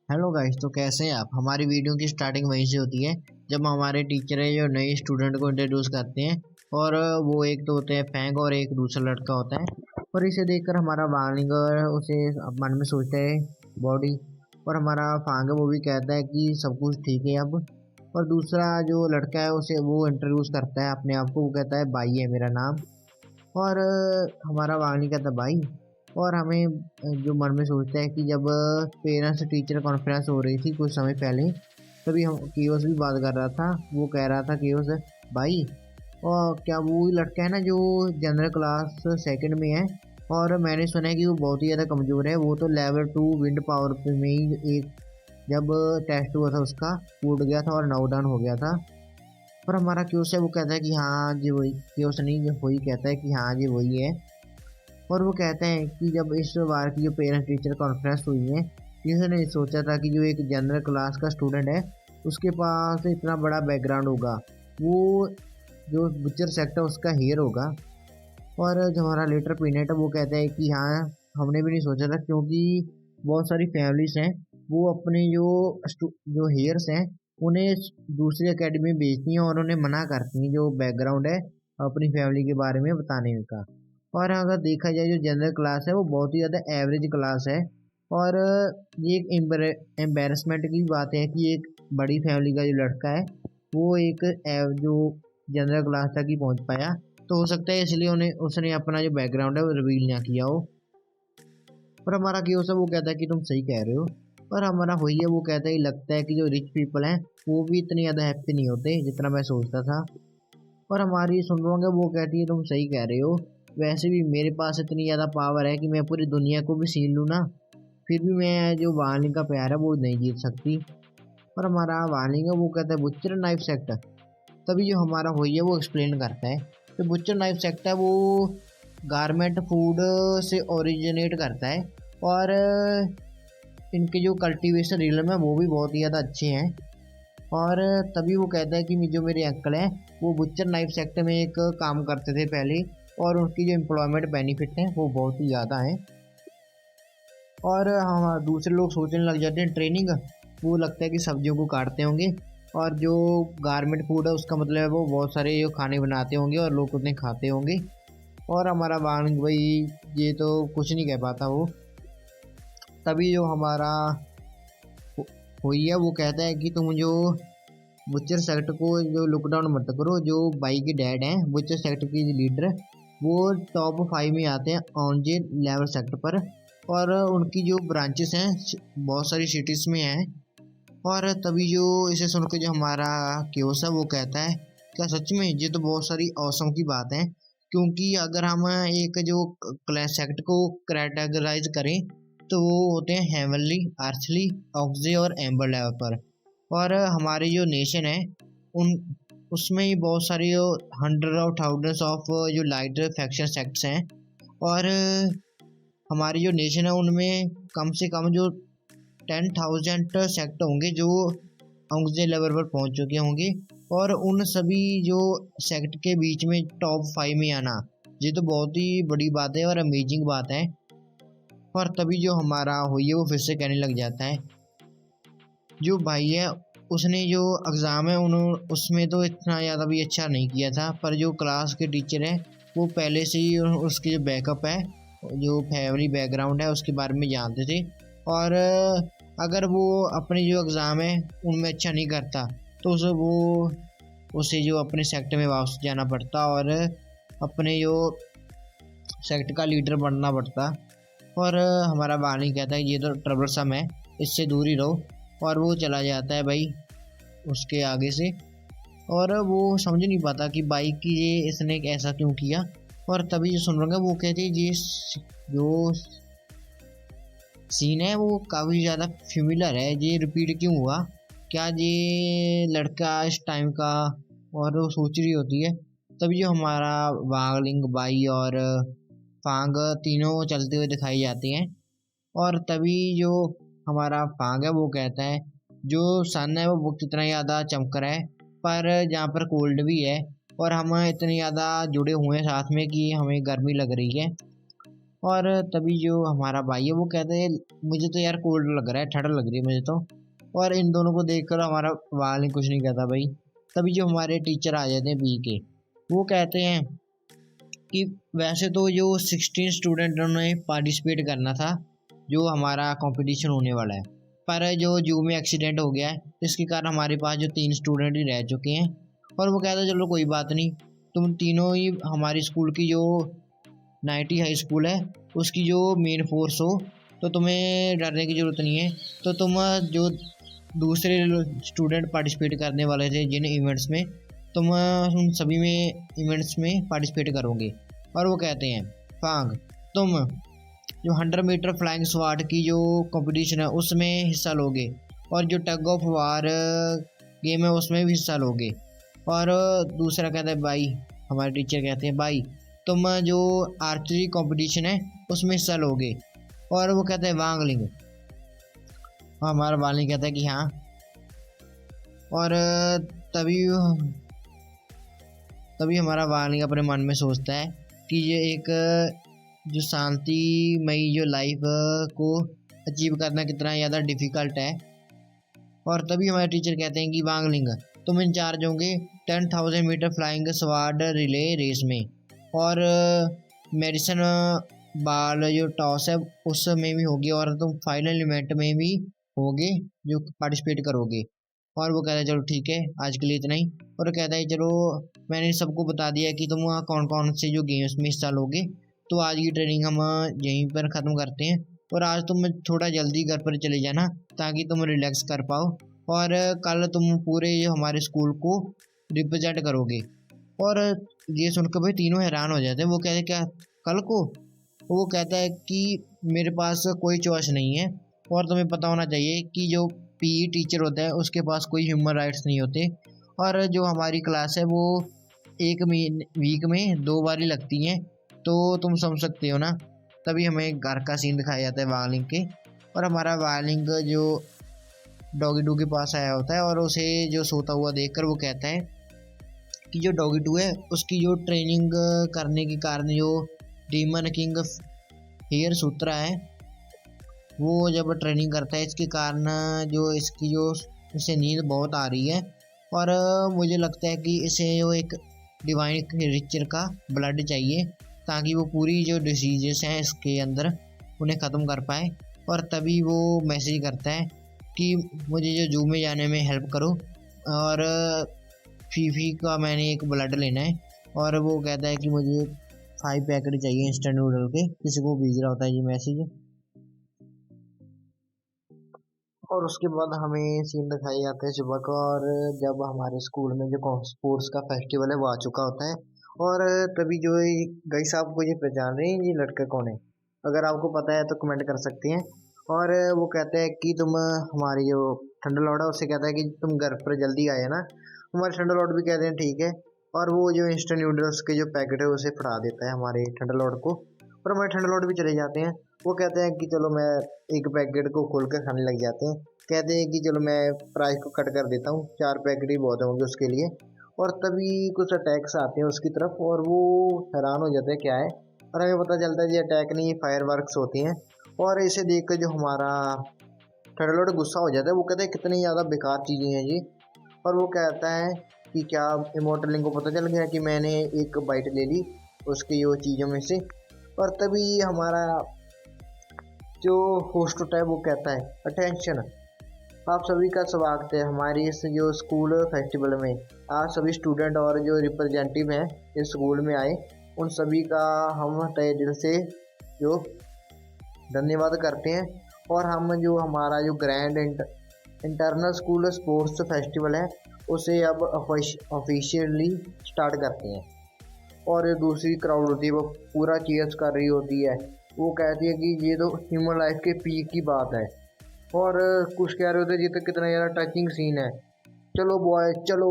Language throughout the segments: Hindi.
हेलो गाइस, तो कैसे हैं आप। हमारी वीडियो की स्टार्टिंग वहीं से होती है जब हमारे टीचर है जो नए स्टूडेंट को इंट्रोड्यूस करते हैं। और वो एक तो होते हैं फैंग और एक दूसरा लड़का होता है। और इसे देखकर हमारा वार्निंग उसे मन में सोचता है बॉडी। और हमारा फांग है वो भी कहता है कि सब कुछ ठीक है अब। और दूसरा जो लड़का है उसे वो इंट्रोड्यूस करता है अपने आप को, वो कहता है भाई है मेरा नाम। और हमारा वाणी कहता है भाई। और हमें जो मन में सोचता है कि जब पेरेंट्स टीचर कॉन्फ्रेंस हो रही थी कुछ समय पहले, तभी हम केओस भी बात कर रहा था। वो कह रहा था केओस भाई, और क्या वो ही लड़का है ना जो जनरल क्लास सेकंड में है। और मैंने सुना है कि वो बहुत ही ज़्यादा कमज़ोर है। वो तो लेवल 2 विंड पावर पे में ही एक जब टेस्ट हुआ था उसका टूट गया था और नॉकडाउन हो गया था। पर हमारा क्यूस है वो कहता है कि हाँ जी वही। क्यूस नहीं, वही कहता है कि हाँ जी वही है। और वो कहते हैं कि जब इस बार की जो पेरेंट्स टीचर कॉन्फ्रेंस हुई है, किसी ने सोचा था कि जो एक जनरल क्लास का स्टूडेंट है उसके पास इतना बड़ा बैकग्राउंड होगा, वो जो बुचर सेक्टर उसका हेयर होगा। और जो हमारा लेटर पीनेट है वो कहता है कि हाँ हमने भी नहीं सोचा था, क्योंकि बहुत सारी फैमिलीज हैं वो अपने जो हेयर्स हैं उन्हें दूसरी एकेडमी में भेजती हैं और उन्हें मना करती हैं जो बैकग्राउंड है अपनी फैमिली के बारे में बताने का। और अगर देखा जाए जो जनरल क्लास है वो बहुत ही ज़्यादा एवरेज क्लास है। और ये एक एम्बेरसमेंट की बात है कि एक बड़ी फैमिली का जो लड़का है वो एक जो जनरल क्लास तक ही पहुंच पाया। तो हो सकता है इसलिए उन्हें उसने अपना जो बैकग्राउंड है वो रिवील ना किया हो। पर हमारा क्यों वो कहता है कि तुम सही कह रहे हो। और हमारा वही है वो कहता है कि लगता है कि जो रिच पीपल हैं वो भी इतने ज़्यादा हैप्पी नहीं होते जितना मैं सोचता था। और हमारी सुन रहे वो कहती है तुम सही कह रहे हो, वैसे भी मेरे पास इतनी ज़्यादा पावर है कि मैं पूरी दुनिया को भी छीन लूँ ना, फिर भी मैं जो वार्निंग का प्यार है वो नहीं जीत सकती। और हमारा वार्निंग है वो कहता है बुच्चर नाइफ सेक्टर। तभी जो हमारा वही है वो एक्सप्लेन करता है कि बुच्चर नाइफ सेक्टर वो गारमेंट फूड से ओरिजिनेट करता है। और इनके जो कल्टीवेशन रिलम है वो भी बहुत ही ज़्यादा अच्छे हैं। और तभी वो कहता है कि जो मेरे अंकल हैं वो बुच्चर नाइफ सेक्टर में एक काम करते थे पहले, और उनकी जो एम्प्लॉयमेंट बेनिफिट हैं वो बहुत ही ज़्यादा हैं। और हाँ दूसरे लोग सोचने लग जाते हैं ट्रेनिंग, वो लगता है कि सब्जियों को काटते होंगे। और जो गारमेंट फूड है उसका मतलब है वो बहुत सारे जो खाने बनाते होंगे और लोग उतने खाते होंगे। और हमारा वांग भाई ये तो कुछ नहीं कह पाता वो। तभी जो हमारा हुई है वो कहता है कि तुम जो बुचर सेक्टर को जो लुकडाउन मत करो। जो बाई के डैड हैं बुचर सेक्टर के लीडर, वो टॉप 5 में आते हैं ऑन जे लेवल सेक्टर पर। और उनकी जो ब्रांचेस हैं बहुत सारी सिटीज़ में हैं। और तभी जो इसे सुनकर जो हमारा क्योस है वो कहता है क्या सच में, ये तो बहुत सारी औसम की बात है। क्योंकि अगर हम एक जो क्लास सेक्टर को कैटेगराइज करें तो वो होते हैं हेवनली, अर्थली, ऑक्जे और एम्बर लेवल पर। और हमारी जो नेशन है उन उसमें ही बहुत सारी जो हंड्रेड ऑफ थाउजेंड्स ऑफ जो लाइट फैक्शन सेक्ट्स हैं। और हमारी जो नेशन है उनमें कम से कम जो 10,000 सेक्ट होंगे जो ऑक्जे लेवल पर पहुंच चुके होंगे। और उन सभी जो सेक्ट के बीच में टॉप 5 में आना, ये तो बहुत ही बड़ी बात है और अमेजिंग बात है। और तभी जो हमारा हुई है वो फिर से कहने लग जाता है जो भाई है उसने जो एग्ज़ाम है उन्होंने उसमें तो इतना ज़्यादा भी अच्छा नहीं किया था, पर जो क्लास के टीचर हैं वो पहले से ही उसके जो बैकअप है जो फैमिली बैकग्राउंड है उसके बारे में जानते थे। और अगर वो अपने जो एग्ज़ाम है उनमें अच्छा नहीं करता तो उसे जो अपने सेक्टर में वापस जाना पड़ता और अपने जो सेक्टर का लीडर बनना पड़ता। और हमारा वाणी कहता है ये तो ट्रबलसम है, इससे दूर ही रहो। और वो चला जाता है भाई उसके आगे से। और वो समझ नहीं पाता कि बाइक की ये इसने ऐसा क्यों किया। और तभी जो सुन रहा वो कहती है ये जो सीन है वो काफ़ी ज़्यादा फेमिलर है, ये रिपीट क्यों हुआ, क्या ये लड़का इस टाइम का। और वो सोच रही होती है। तभी जो हमारा वागलिंग बाई और फांग तीनों चलते हुए दिखाई जाते हैं। और तभी जो हमारा फांग है वो कहता है जो सन है वो कितना ज़्यादा चमक रहा है, पर जहाँ पर कोल्ड भी है और हम इतने ज़्यादा जुड़े हुए हैं साथ में कि हमें गर्मी लग रही है। और तभी जो हमारा भाई है वो कहते हैं मुझे तो यार कोल्ड लग रहा है, ठंड लग रही है मुझे तो। और इन दोनों को देखकर हमारा वाल कुछ नहीं कहता भाई। तभी जो हमारे टीचर आ जाते हैं बी के, वो कहते हैं कि वैसे तो जो 16 स्टूडेंटों ने पार्टिसिपेट करना था, जो हमारा कंपटीशन होने वाला है, पर जो जू में एक्सीडेंट हो गया है जिसके कारण हमारे पास जो 3 स्टूडेंट ही रह चुके हैं। और वो कहता है चलो कोई बात नहीं, तुम तीनों ही हमारी स्कूल की जो 90 हाई स्कूल है उसकी जो मेन फोर्स हो, तो तुम्हें डरने की ज़रूरत नहीं है। तो तुम जो दूसरे स्टूडेंट पार्टिसिपेट करने वाले थे जिन इवेंट्स में, तुम उन सभी में इवेंट्स में पार्टिसिपेट करोगे। और वो कहते हैं फांग, तुम जो 100 मीटर फ्लाइंग स्क्वाड की जो कंपटीशन है उसमें हिस्सा लोगे, और जो टग ऑफ वार गेम है उसमें भी हिस्सा लोगे। और दूसरा कहता है भाई, हमारे टीचर कहते हैं भाई तुम जो आर्चरी कंपटीशन है उसमें हिस्सा लोगे। और वो कहता है वांगलिंग, हमारा वांगलिंग कहता है कि हाँ। और तभी तभी हमारा वांगलिंग अपने मन में सोचता है कि ये एक जो शांतिमयी जो लाइफ को अचीव करना कितना ज़्यादा डिफ़िकल्ट है। और तभी हमारे टीचर कहते हैं कि वांगलिंग, तुम इंचार्ज होंगे 10,000 metre flying squad relay race में, और मेडिसन बाल जो टॉस है उसमें भी होगी, और तुम फाइनल इवेंट में भी होगे जो पार्टिसिपेट करोगे। और वो कहता है चलो ठीक है आज के लिए इतना ही। और कहता है चलो मैंने सबको बता दिया कि तुम कौन कौन से जो गेम्स में हिस्सा लोगे, तो आज की ट्रेनिंग हम यहीं पर ख़त्म करते हैं। और आज तुम थोड़ा जल्दी घर पर चले जाना ताकि तुम रिलैक्स कर पाओ, और कल तुम पूरे जो हमारे स्कूल को रिप्रेजेंट करोगे। और ये सुनकर भाई तीनों हैरान हो जाते हैं। वो कहते हैं क्या कल को? वो कहता है कि मेरे पास कोई चॉइस नहीं है, और तुम्हें पता होना चाहिए कि जो पीई टीचर होता है उसके पास कोई ह्यूमन राइट्स नहीं होते। और जो हमारी क्लास है वो एक वीक में 2 बार ही लगती हैं, तो तुम समझ सकते हो ना। तभी हमें घर का सीन दिखाया जाता है वार्लिंग के, और हमारा वार्लिंग जो डॉगी डू के पास आया होता है, और उसे जो सोता हुआ देखकर वो कहता है कि जो डॉगी डू है उसकी जो ट्रेनिंग करने के कारण जो डीमन किंग हेयर सूत्रा है वो जब ट्रेनिंग करता है इसके कारण जो इसकी जो इसे नींद बहुत आ रही है। और मुझे लगता है कि इसे जो एक डिवाइन रिचर का ब्लड चाहिए ताकि वो पूरी जो डिसीजेस हैं इसके अंदर उन्हें ख़त्म कर पाए। और तभी वो मैसेज करता है कि मुझे जो जू में जाने में हेल्प करो, और फीफी का मैंने एक ब्लड लेना है। और वो कहता है कि मुझे 5 पैकेट चाहिए इंस्टेंट नूडल के, किसी को भेज रहा होता है ये मैसेज। और उसके बाद हमें सीन दिखाए जाते हैं सुबह का, और जब हमारे स्कूल में जो स्पोर्ट्स का फेस्टिवल है वो आ चुका होता है। और तभी जो गई साहब को ये पहचान रहे हैं ये लड़का कौन है, अगर आपको पता है तो कमेंट कर सकते हैं। और वो कहते हैं कि तुम हमारी जो ठंडा लौड़ा है उससे कहता है कि तुम घर पर जल्दी आए ना। हमारे ठंडा लौट भी कहते हैं ठीक है, और वो जो इंस्टेंट नूडल्स के जो पैकेट है उसे फड़ा देता है हमारे ठंडा लौट को, और हमारे ठंडा लौट भी चले जाते हैं। वो कहते हैं कि चलो मैं एक पैकेट को खोल कर खाने लग जाते हैं। कहते हैं कि चलो मैं प्राइस को कट कर देता हूँ, 4 पैकेट ही बहुत होंगे उसके लिए। और तभी कुछ अटैक्स आते हैं उसकी तरफ, और वो हैरान हो जाते हैं क्या है, और हमें पता चलता है ये अटैक नहीं, ये फायरवर्क्स होती हैं। और इसे देख कर जो हमारा थर्ड गुस्सा हो जाता है, वो कहता है कितनी ज़्यादा बेकार चीज़ें हैं ये। और वो कहता है कि क्या इमोर्टलिंग को पता चल गया कि मैंने एक बाइट ले ली उसकी वो चीज़ों में से। और तभी हमारा जो होस्ट होता है वो कहता है अटेंशन, आप सभी का स्वागत है हमारी इस जो स्कूल फेस्टिवल में। आप सभी स्टूडेंट और जो रिप्रेजेंटेटिव हैं इस स्कूल में आए, उन सभी का हम तहे दिल से जो धन्यवाद करते हैं। और हम जो हमारा जो grand internal school sports festival है उसे अब ऑफिशियली स्टार्ट करते हैं। और जो दूसरी क्राउड होती है वो पूरा चीयर्स कर रही होती है। वो कहती है कि ये तो ह्यूमन लाइफ के पीक की बात है। और कुछ कह रहे होते हैं ये तो कितना ज़्यादा टचिंग सीन है, चलो बॉय चलो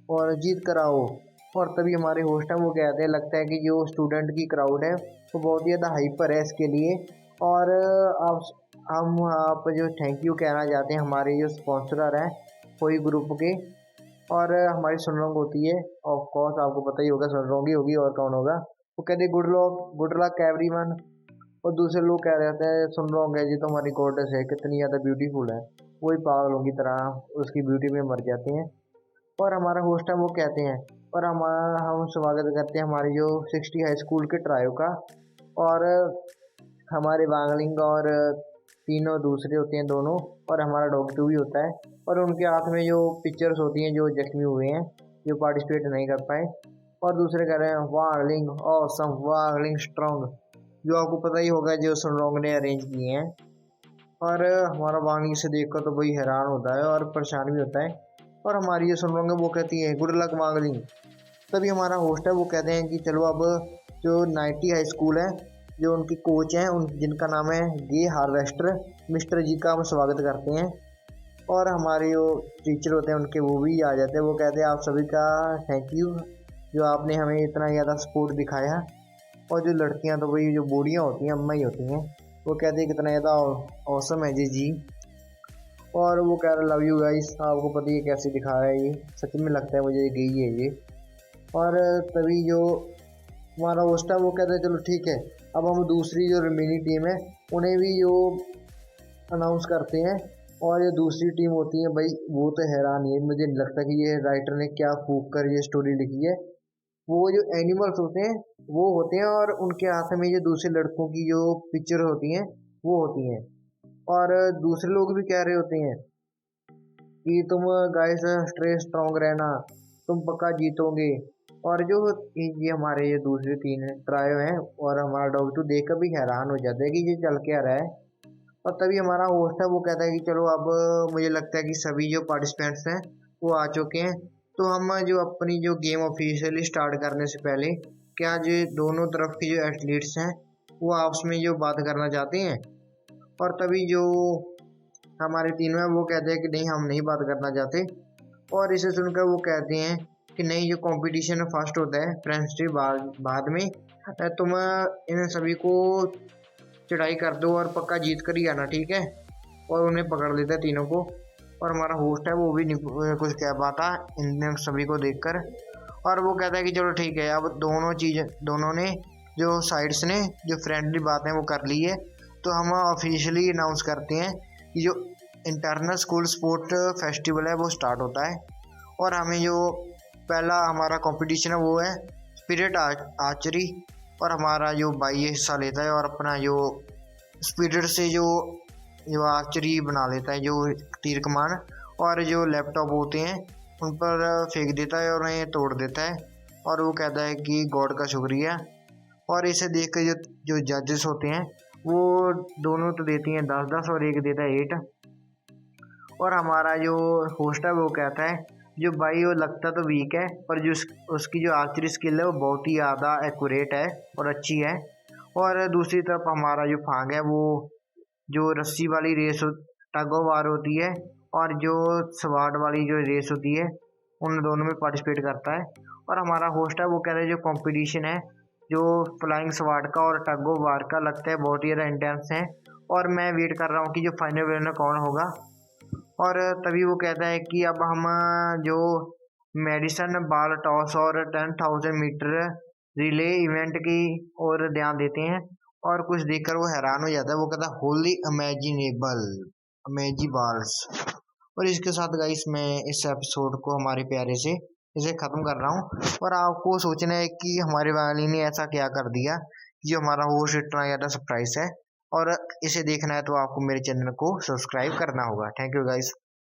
और जीत कर आओ। और तभी हमारे होस्ट हैं वो कहते हैं लगता है कि जो स्टूडेंट की क्राउड है वो बहुत ही ज़्यादा हाइपर है इसके लिए। और आप जो थैंक यू कहना चाहते हैं हमारे जो स्पॉन्सर हैं कोई ग्रुप के। और हमारी सुनरोंग होती है, ऑफ कोर्स आपको पता ही होगा सुनरोंग ही होगी और कौन होगा। वो कहते गुड लक एवरीवन। और दूसरे लोग कह रहे होते हैं सुन रहा होंगे जी तो हमारी गॉडेस है, कितनी ज़्यादा ब्यूटीफुल है। वही पागलों की तरह उसकी ब्यूटी में मर जाते हैं। और हमारा होस्ट है वो कहते हैं, और हम स्वागत करते हैं हमारी जो 60 हाई स्कूल के ट्रायो का। और हमारे वांगलिंग और तीनों दूसरे होते हैं दोनों, और हमारा डॉग टू भी होता है। और उनके हाथ में जो पिक्चर्स होती हैं जो जख्मी हुए हैं, जो पार्टिसिपेट नहीं कर पाए। और दूसरे कह रहे हैं वांगलिंग ऑसम, वांगलिंग स्ट्रॉन्ग, जो आपको पता ही होगा जो सनरोंग ने अरेंज किए हैं। और हमारा वांगलिंग से देखकर तो भाई हैरान होता है और परेशान भी होता है। और हमारी जो सनरोंग है वो कहती है गुड लक वांगलिंग। तभी हमारा होस्ट है वो कहते हैं कि चलो अब जो 90 हाई स्कूल है, जो उनके कोच हैं उन जिनका नाम है गे हार्वेस्टर, मिस्टर जी का हम स्वागत करते हैं। और हमारे जो टीचर होते हैं उनके वो भी आ जाते हैं। वो कहते हैं आप सभी का थैंक यू, जो आपने हमें इतना ज़्यादा सपोर्ट दिखाया। और जो लड़कियां तो वही जो बूढ़ियाँ होती हैं, अम्मा ही होती हैं, वो कहते हैं कितना ज़्यादा औसम है जी। और वो कह रहे लव यू गाइस, आपको पता ही है कैसे दिखा रहा है ये, सच में लगता है मुझे ये गई है ये। और तभी जो हमारा होस्ट है वो कहता है चलो ठीक है, अब हम दूसरी जो रिमेनिंग टीम है उन्हें भी जो अनाउंस करते हैं। और ये दूसरी टीम होती है भाई, वो तो हैरान ही है, मुझे नहीं लगता कि ये राइटर ने क्या फूक कर ये स्टोरी लिखी है। वो जो एनिमल्स होते हैं वो होते हैं, और उनके हाथ में जो दूसरे लड़कों की जो पिक्चर होती हैं वो होती हैं। और दूसरे लोग भी कह रहे होते हैं कि तुम गाइस स्टे स्ट्रॉन्ग रहना, तुम पक्का जीतोगे। और जो ये हमारे ये दूसरे तीन ट्रायो हैं, और हमारा डॉग टू देख कर भी हैरान हो जाता है कि ये चल क्या रहा है। और तभी हमारा होस्ट है वो कहता है कि चलो अब मुझे लगता है कि सभी जो पार्टिसिपेंट्स हैं वो आ चुके हैं, तो हम जो अपनी जो गेम ऑफिशियली स्टार्ट करने से पहले क्या जो दोनों तरफ के जो एथलीट्स हैं वो आपस में जो बात करना चाहते हैं। और तभी जो हमारे तीनों हैं वो कहते हैं कि नहीं हम नहीं बात करना चाहते। और इसे सुनकर वो कहते हैं कि नहीं, जो कंपटीशन फर्स्ट होता है फ्रेंड्स बाद में, तुम इन सभी को चढ़ाई कर दो और पक्का जीत कर ही आना, ठीक है। और उन्हें पकड़ लेता है तीनों को। और हमारा होस्ट है वो भी नहीं कुछ कह पाता इन सभी को देखकर। और वो कहता है कि चलो ठीक है, अब दोनों ने जो साइड्स ने जो फ्रेंडली बातें वो कर ली है, तो हम ऑफिशियली अनाउंस करते हैं कि जो इंटरनल स्कूल स्पोर्ट फेस्टिवल है वो स्टार्ट होता है। और हमें जो पहला हमारा कंपटीशन है वो है स्पिरिट आर्चरी। और हमारा जो भाई हिस्सा लेता है और अपना जो स्पिरिट से जो जो आर्चरी बना लेता है, जो तीर कमान और जो लैपटॉप होते हैं उन पर फेंक देता है और उन्हें तोड़ देता है। और वो कहता है कि गॉड का शुक्रिया। और इसे देख कर जो जजेस होते हैं वो दोनों तो देती हैं 10-10 और एक देता है 8। और हमारा जो होस्ट है वो कहता है जो भाई वो लगता तो वीक है, पर जो उसकी जो आर्चरी स्किल है वो बहुत ही ज़्यादा एक्यूरेट है और अच्छी है। और दूसरी तरफ हमारा जो फांग है वो जो रस्सी वाली रेस टग ऑफ वार होती है और जो सवाड़ वाली जो रेस होती है उन दोनों में पार्टिसिपेट करता है। और हमारा होस्ट है वो कह रहे हैं जो कंपटीशन है जो फ्लाइंग सवाड़ का और टग ऑफ वार का लगता है बहुत ही ज़्यादा इंटेंस है। और मैं वेट कर रहा हूँ कि जो फाइनल विनर कौन होगा। और तभी वो कहता है कि अब हम जो मेडिसन बाल टॉस और 10,000 मीटर रिले इवेंट की ओर ध्यान देते हैं। और कुछ देखकर वो हैरान हो जाता है, वो कहता है होली इमेजिनेबल अमेजिबल्स। और इसके साथ गाइस मैं इस एपिसोड को हमारे प्यारे से इसे ख़त्म कर रहा हूँ। और आपको सोचना है कि हमारे वाली ने ऐसा क्या कर दिया जो हमारा होस्ट इतना ज़्यादा सरप्राइज है। और इसे देखना है तो आपको मेरे चैनल को सब्सक्राइब करना होगा। Thank you guys.